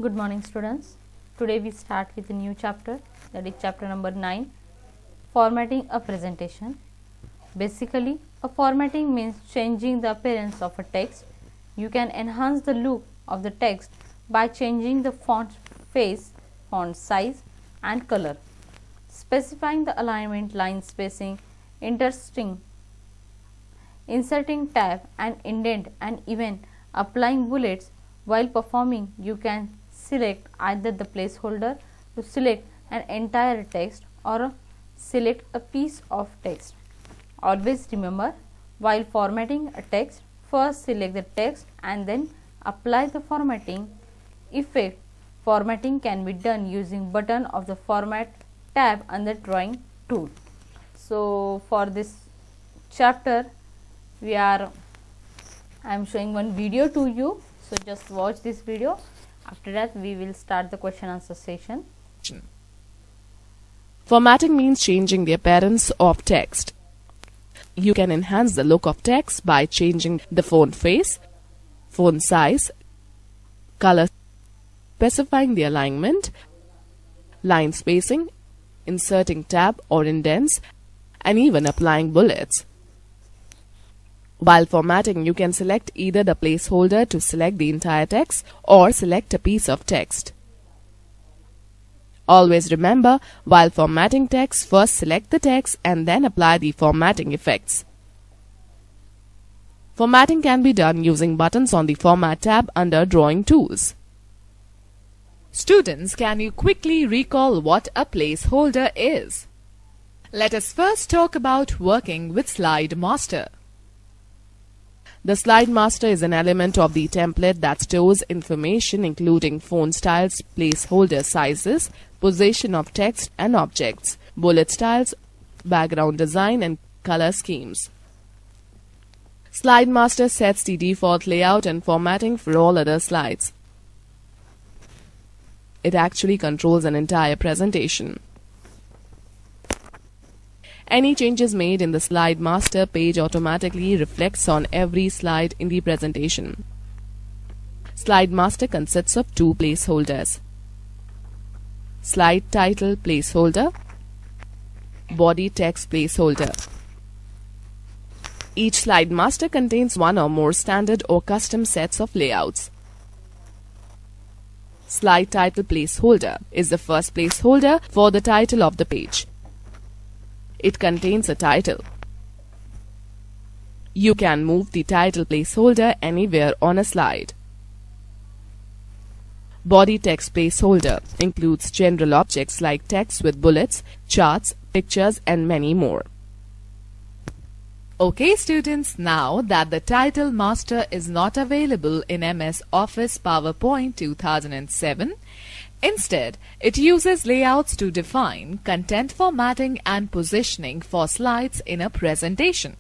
Good morning, students. Today we start with a new chapter, that is chapter number 9, formatting a presentation. Basically, a formatting means changing the appearance of a text. You can enhance the look of the text by changing the font face, font size and color, specifying the alignment, line spacing, inserting tab and indent, and even applying bullets. While performing, you can select either the placeholder to select an entire text or select a piece of text. Always remember, while formatting a text, first select the text and then apply the formatting effect. Formatting can be done using button of the format tab under drawing tool. So for this chapter I am showing one video to you, so just watch this video. After that we will start the question answer session. Formatting means changing the appearance of text. You can enhance the look of text by changing the font face, font size, color, specifying the alignment, line spacing, inserting tab or indents, and even applying bullets. While formatting, you can select either the placeholder to select the entire text or select a piece of text. Always remember, while formatting text, first select the text and then apply the formatting effects. Formatting can be done using buttons on the Format tab under Drawing Tools. Students, can you quickly recall what a placeholder is? Let us first talk about working with Slide Master. The Slide Master is an element of the template that stores information including font styles, placeholder sizes, position of text and objects, bullet styles, background design and color schemes. Slide Master sets the default layout and formatting for all other slides. It actually controls an entire presentation. Any changes made in the Slide Master page automatically reflects on every slide in the presentation. Slide Master consists of two placeholders: slide title placeholder, body text placeholder. Each Slide Master contains one or more standard or custom sets of layouts. Slide title placeholder is the first placeholder for the title of the page. It contains a title. You can move the title placeholder anywhere on a slide. Body text placeholder includes general objects like text with bullets, charts, pictures, and many more. Okay students, now that the Title Master is not available in MS Office PowerPoint 2007, instead, it uses layouts to define content formatting and positioning for slides in a presentation.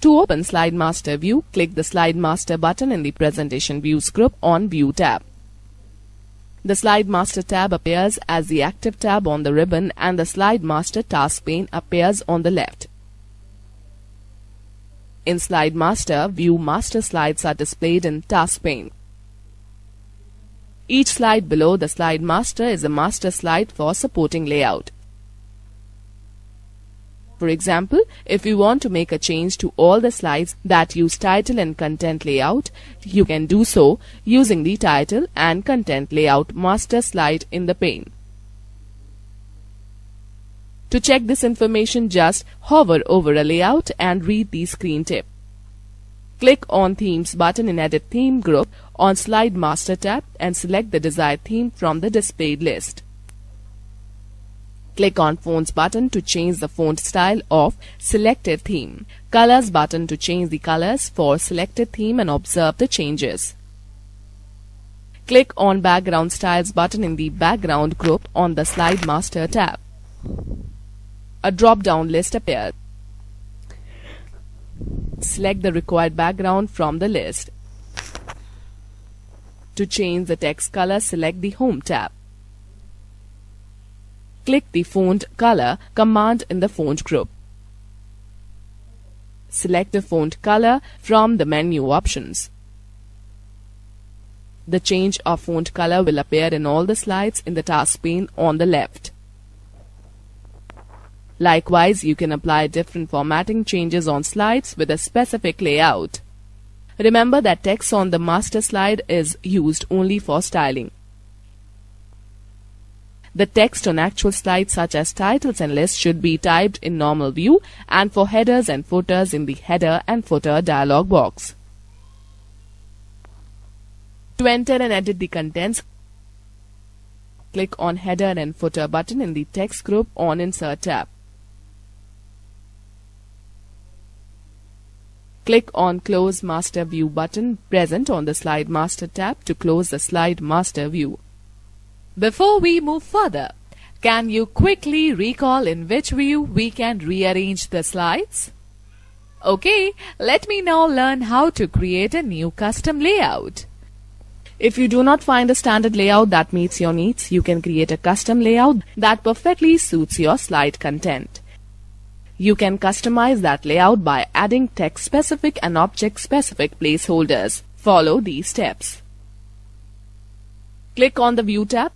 To open Slide Master view, click the Slide Master button in the Presentation Views group on View tab. The Slide Master tab appears as the active tab on the ribbon and the Slide Master task pane appears on the left. In Slide Master, View Master slides are displayed in Task pane. Each slide below the Slide Master is a master slide for supporting layout. For example, if you want to make a change to all the slides that use title and content layout, you can do so using the Title and Content Layout master slide in the pane. To check this information, just hover over a layout and read the screen tip. Click on Themes button in Edit Theme group on Slide Master tab and select the desired theme from the displayed list. Click on Fonts button to change the font style of selected theme. Colors button to change the colors for selected theme and observe the changes. Click on Background Styles button in the Background group on the Slide Master tab. A drop-down list appears. Select the required background from the list. To change the text color, select the Home tab. Click the Font Color command in the Font group. Select the font color from the menu options. The change of font color will appear in all the slides in the task pane on the left. Likewise, you can apply different formatting changes on slides with a specific layout. Remember that text on the master slide is used only for styling. The text on actual slides such as titles and lists should be typed in normal view, and for headers and footers in the header and footer dialog box. To enter and edit the contents, click on Header and Footer button in the text group on Insert tab. Click on Close Master View button present on the Slide Master tab to close the Slide Master view. Before we move further, can you quickly recall in which view we can rearrange the slides? Okay, let me now learn how to create a new custom layout. If you do not find a standard layout that meets your needs, you can create a custom layout that perfectly suits your slide content. You can customize that layout by adding text-specific and object-specific placeholders. Follow these steps. Click on the View tab.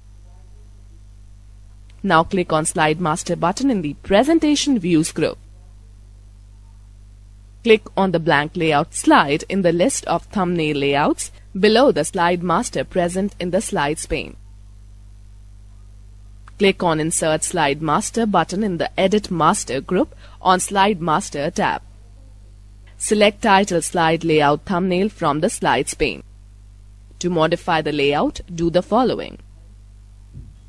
Now click on Slide Master button in the Presentation Views group. Click on the blank layout slide in the list of thumbnail layouts below the Slide Master present in the Slides pane. Click on Insert Slide Master button in the Edit Master group on Slide Master tab. Select Title Slide Layout Thumbnail from the Slides pane. To modify the layout, do the following.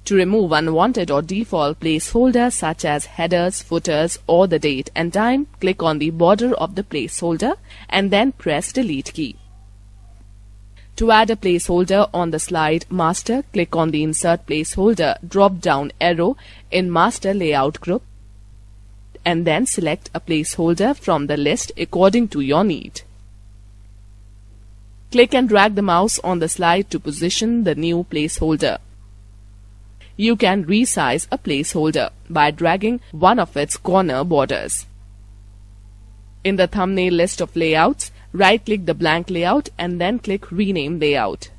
To remove unwanted or default placeholders such as headers, footers, or the date and time, click on the border of the placeholder and then press Delete key. To add a placeholder on the Slide Master, click on the Insert Placeholder drop-down arrow in Master Layout group and then select a placeholder from the list according to your need. Click and drag the mouse on the slide to position the new placeholder. You can resize a placeholder by dragging one of its corner borders. In the thumbnail list of layouts, right-click the blank layout and then click Rename Layout.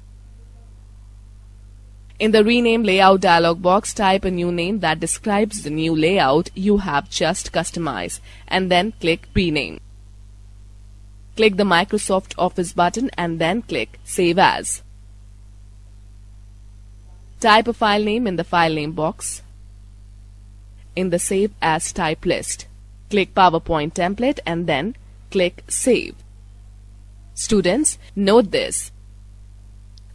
In the Rename Layout dialog box, type a new name that describes the new layout you have just customized and then click Rename. Click the Microsoft Office button and then click Save As. Type a file name in the file name box. In the Save As type list, click PowerPoint template and then click Save. Students, note this.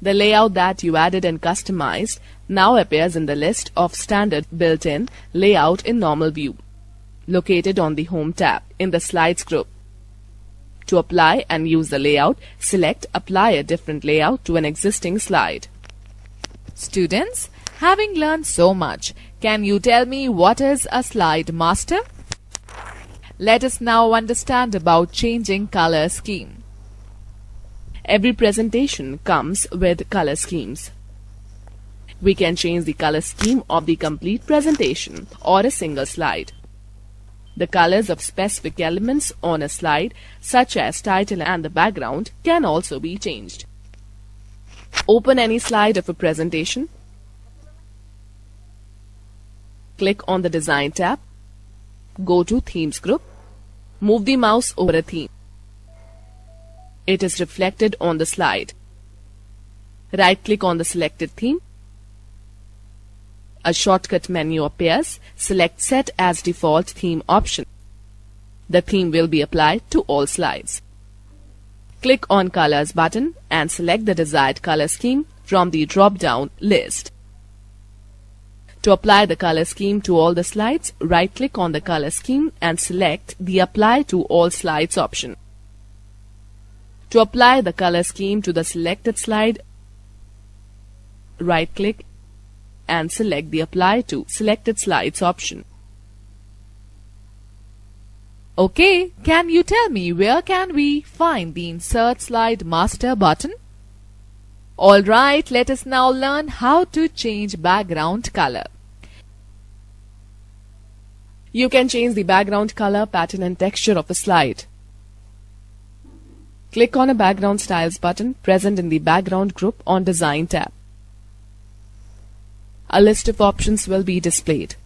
The layout that you added and customized now appears in the list of standard built-in layout in normal view, located on the Home tab in the Slides group. To apply and use the layout, select Apply a different layout to an existing slide. Students, having learned so much, can you tell me what is a Slide Master? Let us now understand about changing color scheme. Every presentation comes with color schemes. We can change the color scheme of the complete presentation or a single slide. The colors of specific elements on a slide, such as title and the background, can also be changed. Open any slide of a presentation. Click on the Design tab. Go to Themes group. Move the mouse over a theme. It is reflected on the slide. Right-click on the selected theme. A shortcut menu appears. Select Set as Default Theme option. The theme will be applied to all slides. Click on Colors button and select the desired color scheme from the drop-down list. To apply the color scheme to all the slides, right-click on the color scheme and select the Apply to All Slides option. To apply the color scheme to the selected slide, right-click and select the Apply to Selected Slides option. Okay, can you tell me where can we find the Insert Slide Master button? Alright, let us now learn how to change background color. You can change the background color, pattern and texture of a slide. Click on a Background Styles button present in the Background group on Design tab. A list of options will be displayed.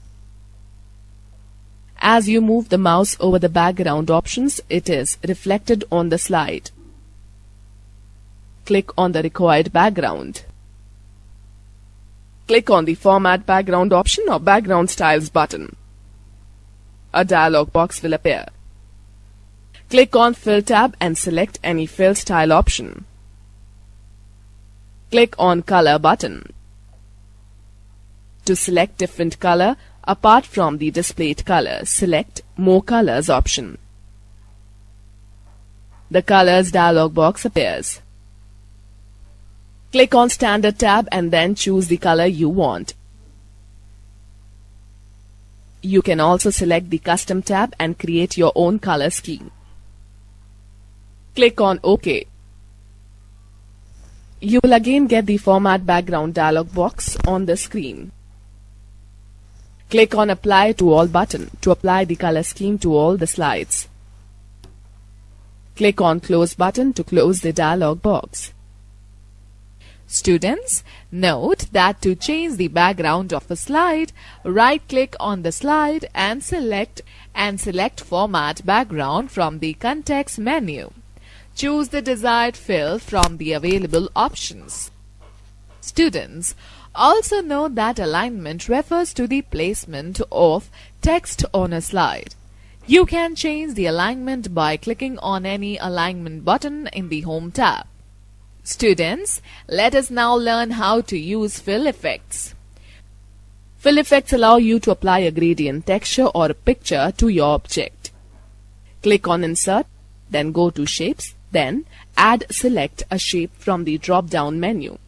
As you move the mouse over the background options, it is reflected on the slide. Click on the required background. Click on the Format Background option or Background Styles button. A dialog box will appear. Click on Fill tab and select any fill style option. Click on Color button. To select different color, apart from the displayed color, select More Colors option. The Colors dialog box appears. Click on Standard tab and then choose the color you want. You can also select the Custom tab and create your own color scheme. Click on OK. You will again get the Format Background dialog box on the screen. Click on Apply to All button to apply the color scheme to all the slides. Click on Close button to close the dialog box. Students, note that to change the background of a slide, right-click on the slide and select Format Background from the Context menu. Choose the desired fill from the available options. Students, also note that alignment refers to the placement of text on a slide. You can change the alignment by clicking on any alignment button in the Home tab. Students, let us now learn how to use fill effects. Fill effects allow you to apply a gradient, texture or a picture to your object. Click on Insert, then go to Shapes, then select a shape from the drop-down menu.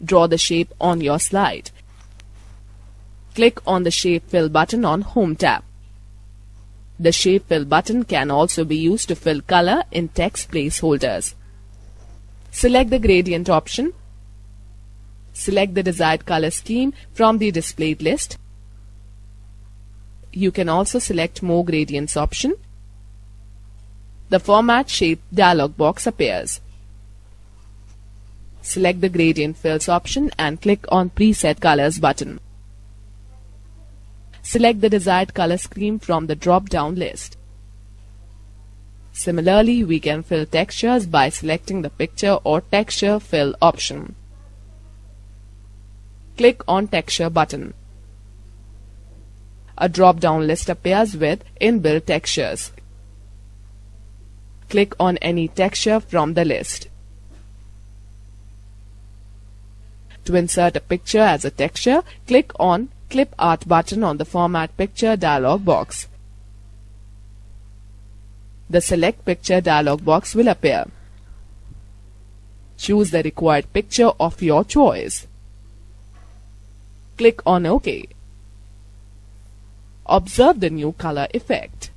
Draw the shape on your slide. Click on the Shape Fill button on Home tab. The Shape Fill button can also be used to fill color in text placeholders. Select the gradient option. Select the desired color scheme from the displayed list. You can also select More Gradients option. The Format Shape dialog box appears. Select the Gradient Fills option and click on Preset Colors button. Select the desired color scheme from the drop-down list. Similarly, we can fill textures by selecting the Picture or Texture Fill option. Click on Texture button. A drop-down list appears with inbuilt textures. Click on any texture from the list. To insert a picture as a texture, click on Clip Art button on the Format Picture dialog box. The Select Picture dialog box will appear. Choose the required picture of your choice. Click on OK. Observe the new color effect.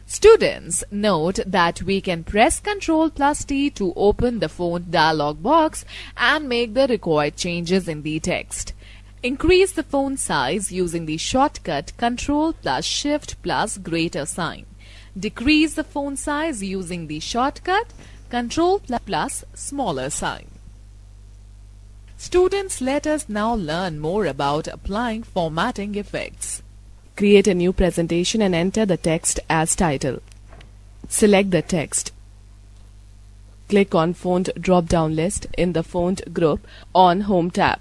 Students, note that we can press Ctrl+T to open the font dialog box and make the required changes in the text. Increase the font size using the shortcut Ctrl+Shift+greater sign. Decrease the font size using the shortcut Ctrl+smaller sign. Students, let us now learn more about applying formatting effects. Create a new presentation and enter the text as title. Select the text. Click on Font drop-down list in the Font group on Home tab.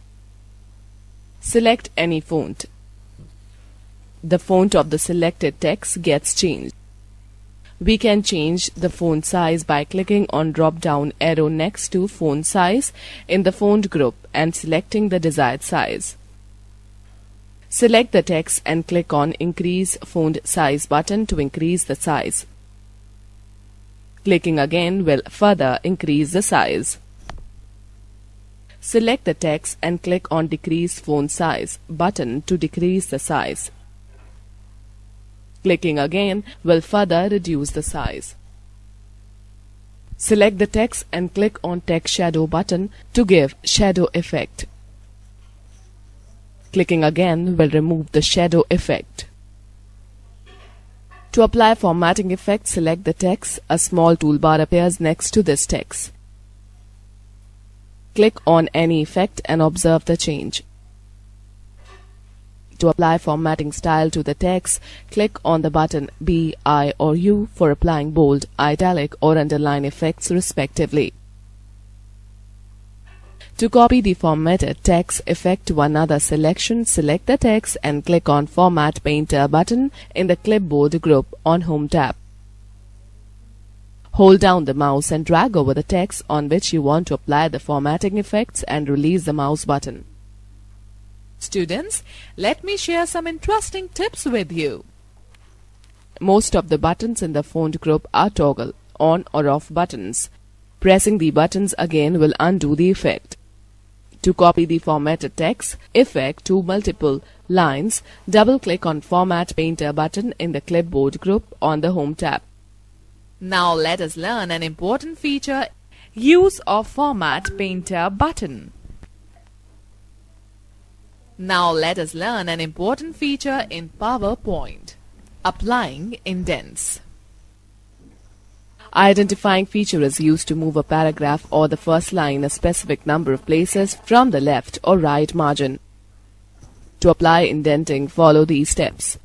Select any font. The font of the selected text gets changed. We can change the font size by clicking on drop-down arrow next to Font Size in the Font group and selecting the desired size. Select the text and click on Increase Font Size button to increase the size. Clicking again will further increase the size. Select the text and click on Decrease Font Size button to decrease the size. Clicking again will further reduce the size. Select the text and click on Text Shadow button to give shadow effect. Clicking again will remove the shadow effect. To apply formatting effect, select the text. A small toolbar appears next to this text. Click on any effect and observe the change. To apply formatting style to the text, click on the button B, I or U for applying bold, italic or underline effects respectively. To copy the formatted text effect to another selection, select the text and click on Format Painter button in the clipboard group on Home tab. Hold down the mouse and drag over the text on which you want to apply the formatting effects and release the mouse button. Students, let me share some interesting tips with you. Most of the buttons in the font group are toggle, on or off buttons. Pressing the buttons again will undo the effect. To copy the formatted text effect to multiple lines, double-click on Format Painter button in the clipboard group on the Home tab. Now let us learn an important feature, use of Format Painter button. Now let us learn an important feature in PowerPoint, applying indents. Identifying feature is used to move a paragraph or the first line a specific number of places from the left or right margin. To apply indenting, follow these steps.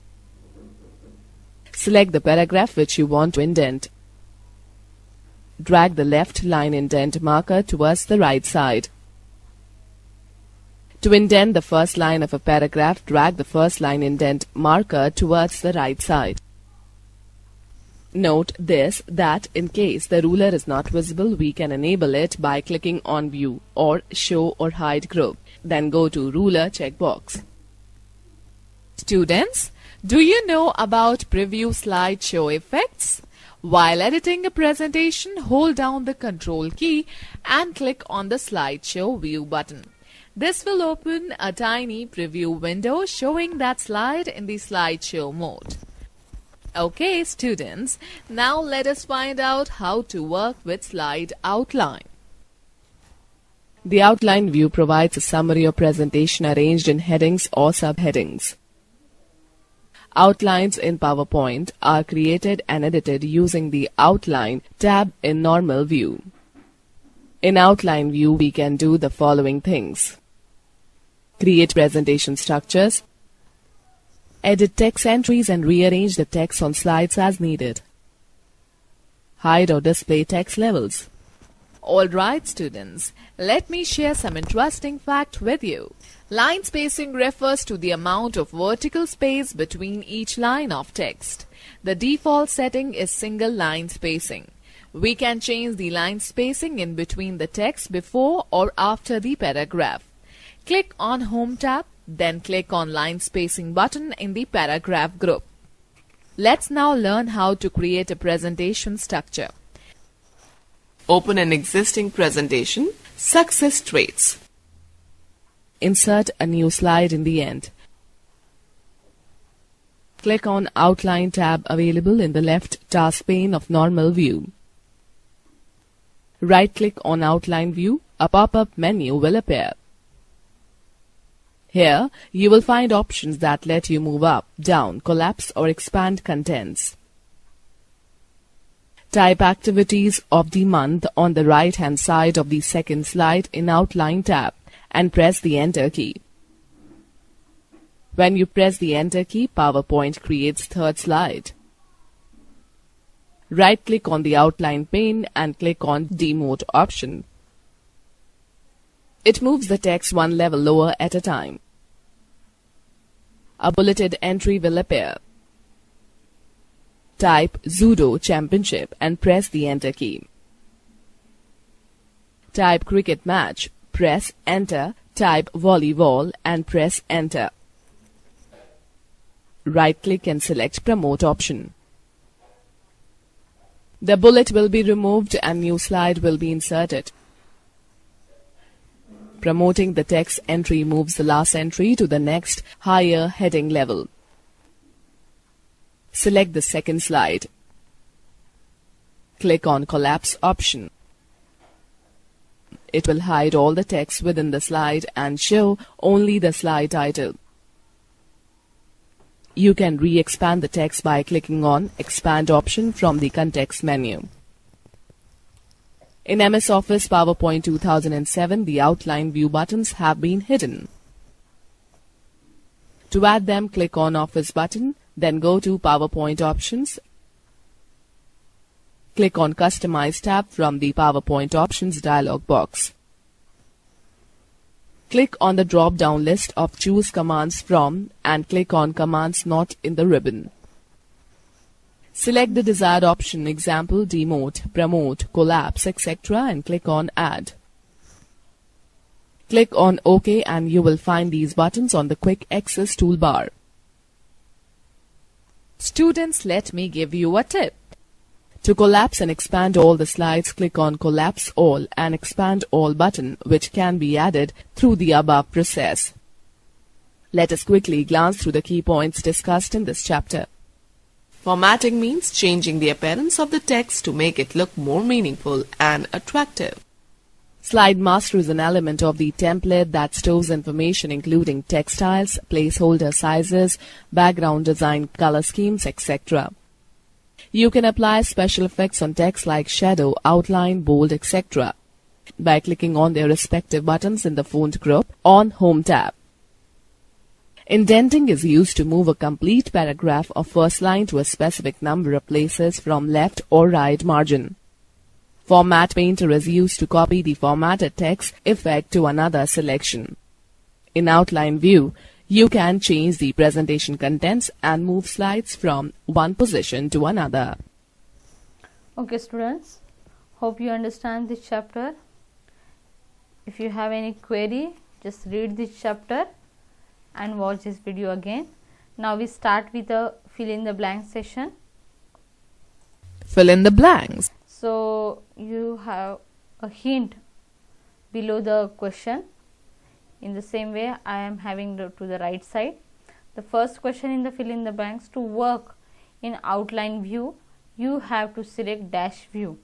Select the paragraph which you want to indent. Drag the left line indent marker towards the right side. To indent the first line of a paragraph, drag the first line indent marker towards the right side. Note that in case the ruler is not visible, we can enable it by clicking on View or Show or Hide Group. Then go to Ruler checkbox. Students, do you know about preview slideshow effects? While editing a presentation, hold down the Control key and click on the slideshow view button. This will open a tiny preview window showing that slide in the slideshow mode. Okay, students, now let us find out how to work with slide outline. The outline view provides a summary of presentation arranged in headings or subheadings. Outlines in PowerPoint are created and edited using the Outline tab in Normal View. In Outline View, we can do the following things: create presentation structures, edit text entries and rearrange the text on slides as needed, hide or display text levels. Alright students, let me share some interesting fact with you. Line spacing refers to the amount of vertical space between each line of text. The default setting is single line spacing. We can change the line spacing in between the text before or after the paragraph. Click on Home tab, then click on Line Spacing button in the paragraph group. Let's now learn how to create a presentation structure. Open an existing presentation, Success Traits. Insert a new slide in the end. Click on Outline tab available in the left task pane of Normal View. Right-click on Outline View, a pop-up menu will appear. Here, you will find options that let you move up, down, collapse or expand contents. Type activities of the month on the right-hand side of the second slide in Outline tab and press the Enter key. When you press the Enter key, PowerPoint creates third slide. Right-click on the Outline pane and click on Demote option. It moves the text one level lower at a time. A bulleted entry will appear. Type Judo Championship and press the Enter key. Type Cricket Match, press Enter. Type Volleyball and press Enter. Right-click and select Promote option. The bullet will be removed and new slide will be inserted. Promoting the text entry moves the last entry to the next higher heading level. Select the second slide. Click on Collapse option. It will hide all the text within the slide and show only the slide title. You can re-expand the text by clicking on Expand option from the context menu. In MS Office PowerPoint 2007, the outline view buttons have been hidden. To add them, click on Office button, then go to PowerPoint options. Click on Customize tab from the PowerPoint options dialog box. Click on the drop-down list of Choose Commands From and click on Commands Not in the ribbon. Select the desired option, example, demote, promote, collapse, etc. and click on Add. Click on OK and you will find these buttons on the Quick Access toolbar. Students, let me give you a tip. To collapse and expand all the slides, click on Collapse All and Expand All button, which can be added through the above process. Let us quickly glance through the key points discussed in this chapter. Formatting means changing the appearance of the text to make it look more meaningful and attractive. Slide master is an element of the template that stores information including text styles, placeholder sizes, background design, color schemes, etc. You can apply special effects on text like shadow, outline, bold, etc. by clicking on their respective buttons in the font group on Home tab. Indenting is used to move a complete paragraph or first line to a specific number of places from left or right margin. Format Painter is used to copy the formatted text effect to another selection. In Outline View, you can change the presentation contents and move slides from one position to another. Okay students, hope you understand this chapter. If you have any query, just read this chapter and watch this video again. Now we start with a fill in the blank session. Fill in the blanks. So you have a hint below the question. In the same way, I am having to the right side. The first question in the fill in the blanks: to work in outline view, you have to select dash view.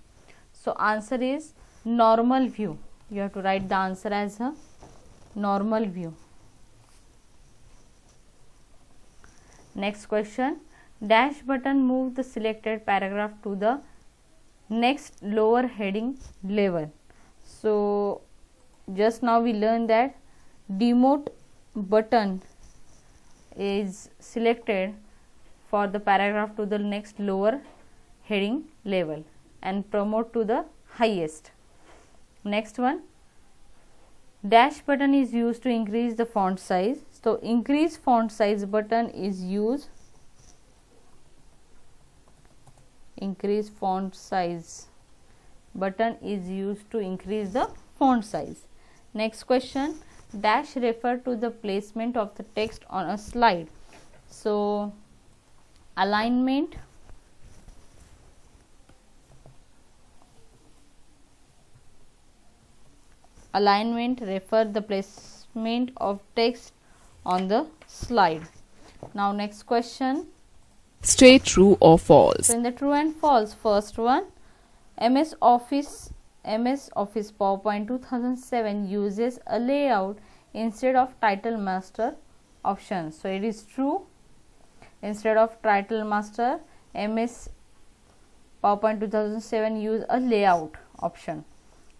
So answer is normal view. You have to write the answer as a normal view. Next question: dash button move the selected paragraph to the next lower heading level. So just now we learned that demote button is selected for the paragraph to the next lower heading level and promote to the highest. Next one, dash button is used to increase the font size. So increase font size button is used. Increase font size button is used to increase the font size. Next question, dash refer to the placement of the text on a slide. So alignment refer the placement of text on the slide. Now next question, state true or false. so in the true and false, first one, MS Office PowerPoint 2007 uses a layout instead of title master option. So it is true. Instead of title master, MS PowerPoint 2007 use a layout option.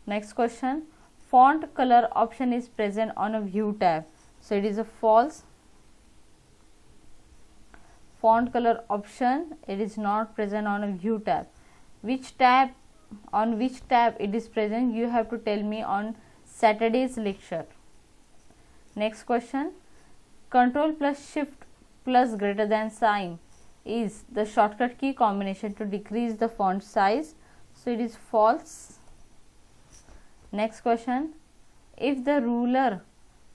Next question, font color option is present on a view tab. So it is a false. Font color option, it is not present on a view tab. Which tab, on which tab it is present, you have to tell me on Saturday's lecture. Next question, Control plus Shift plus greater than sign is the shortcut key combination to decrease the font size. So it is false. Next question, if the ruler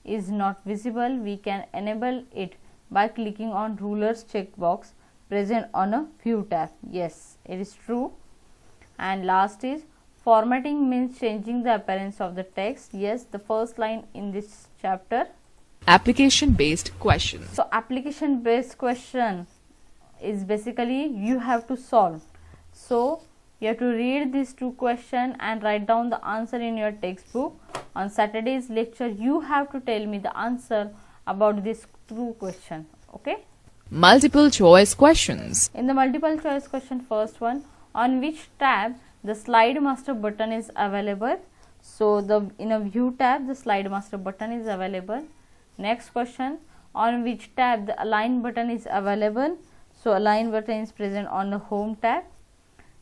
is not visible, we can enable it by clicking on rulers checkbox present on a view tab. Yes, it is true. And last is, formatting means changing the appearance of the text. Yes, the first line in this chapter. Application based question. So application based question is basically you have to solve. So you have to read these two questions and write down the answer in your textbook. On Saturday's lecture, you have to tell me the answer about this two question. Okay. Multiple choice questions. In the multiple choice question, first one, on which tab the slide master button is available? So in a view tab the slide master button is available. Next question, on which tab the align button is available? So align button is present on the home tab.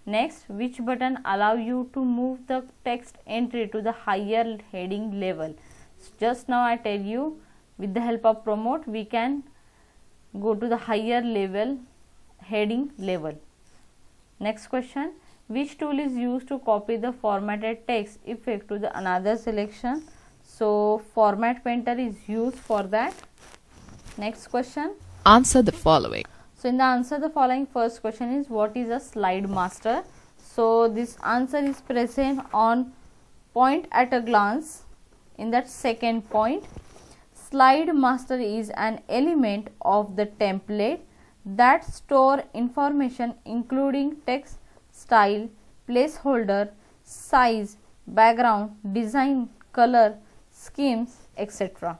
Next, which button allow you to move the text entry to the higher heading level? So just now I tell you, with the help of promote we can go to the higher level heading level. Next question, which tool is used to copy the formatted text effect to the another selection? So format painter is used for that. Next question, Answer the following. so in the answer the following, first question is what is a slide master? So this answer is present on point at a glance. In that second point, slide master is an element of the template that store information including text, style, placeholder, size, background, design, color, schemes, etc.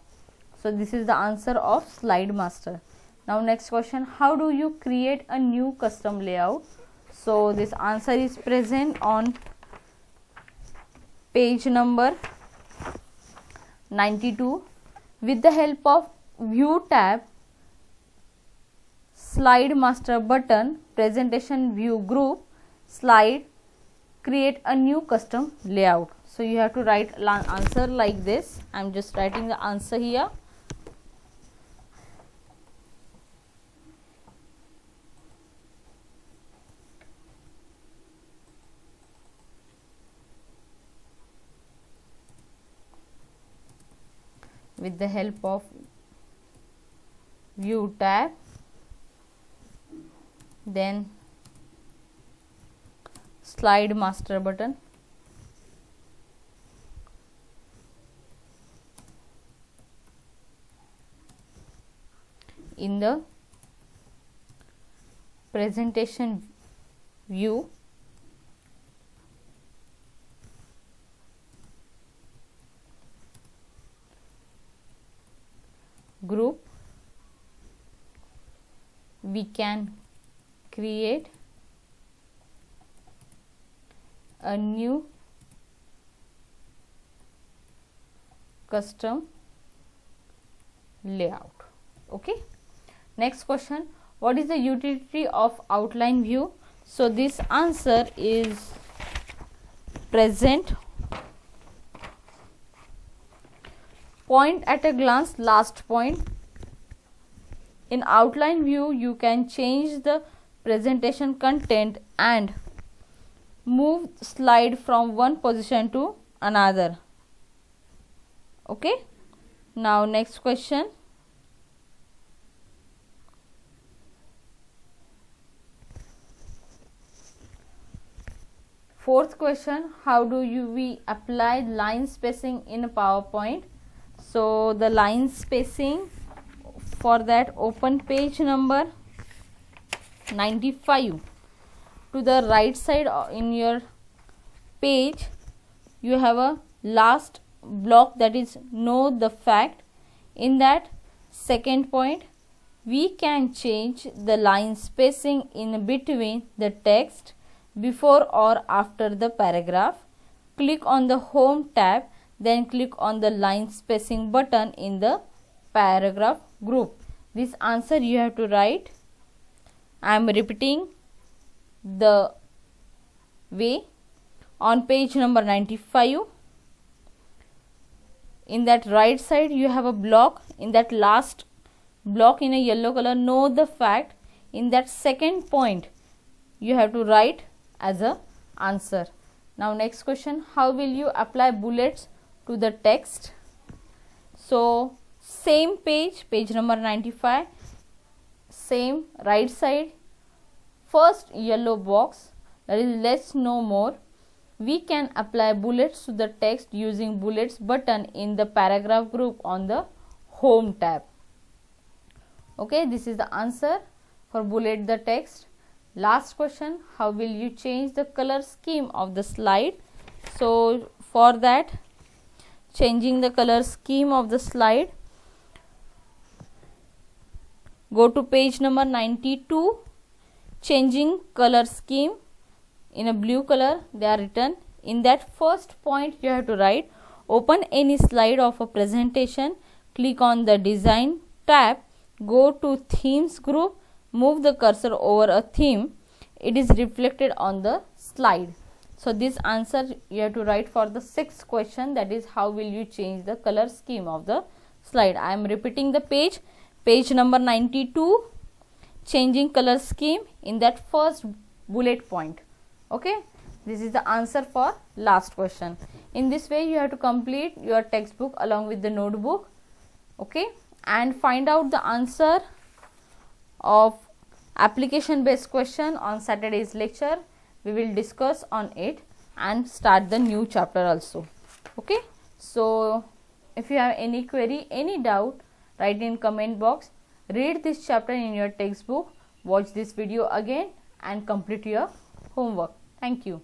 So this is the answer of slide master. Now next question, how do you create a new custom layout? So this answer is present on page number 92. With the help of view tab, slide master button, presentation view group, slide, create a new custom layout. So you have to write answer like this. I am just writing the answer here. With the help of view tab, then slide master button, in the presentation view, group, we can create a new custom layout. Okay. Next question, what is the utility of outline view? So this answer is present point at a glance, last point. In outline view you can change the presentation content and move slide from one position to another. Okay. Now next question, fourth question, how do we apply line spacing in a PowerPoint? So the line spacing, for that open page number 95. To the right side in your page you have a last block, that is know the fact. In that second point we can change the line spacing in between the text before or after the paragraph. Click on the home tab, then click on the line spacing button in the paragraph group. This answer you have to write. I am repeating the way. On page number 95, in that right side you have a block. In that last block in a yellow color, know the fact. In that second point you have to write as a answer. Now next question, how will you apply bullets to the text? So same page, page number 95, same right side, first yellow box, that is less no more. We can apply bullets to the text using bullets button in the paragraph group on the home tab. Okay, this is the answer for bullet the text. Last question, how will you change the color scheme of the slide? So for that, changing the color scheme of the slide, Go to page number 92. Changing color scheme. In a blue color they are written. In that first point you have to write, open any slide of a presentation, click on the design tab, go to themes group, move the cursor over a theme, it is reflected on the slide. So this answer you have to write for the sixth question, that is how will you change the color scheme of the slide. I am repeating the page number 92, changing color scheme, in that first bullet point. Okay, this is the answer for last question. In this way you have to complete your textbook along with the notebook. Okay, and find out the answer of application based question on Saturday's lecture. We will discuss on it and start the new chapter also. Okay, so if you have any query, any doubt, write in comment box. Read this chapter in your textbook, watch this video again and complete your homework. Thank you.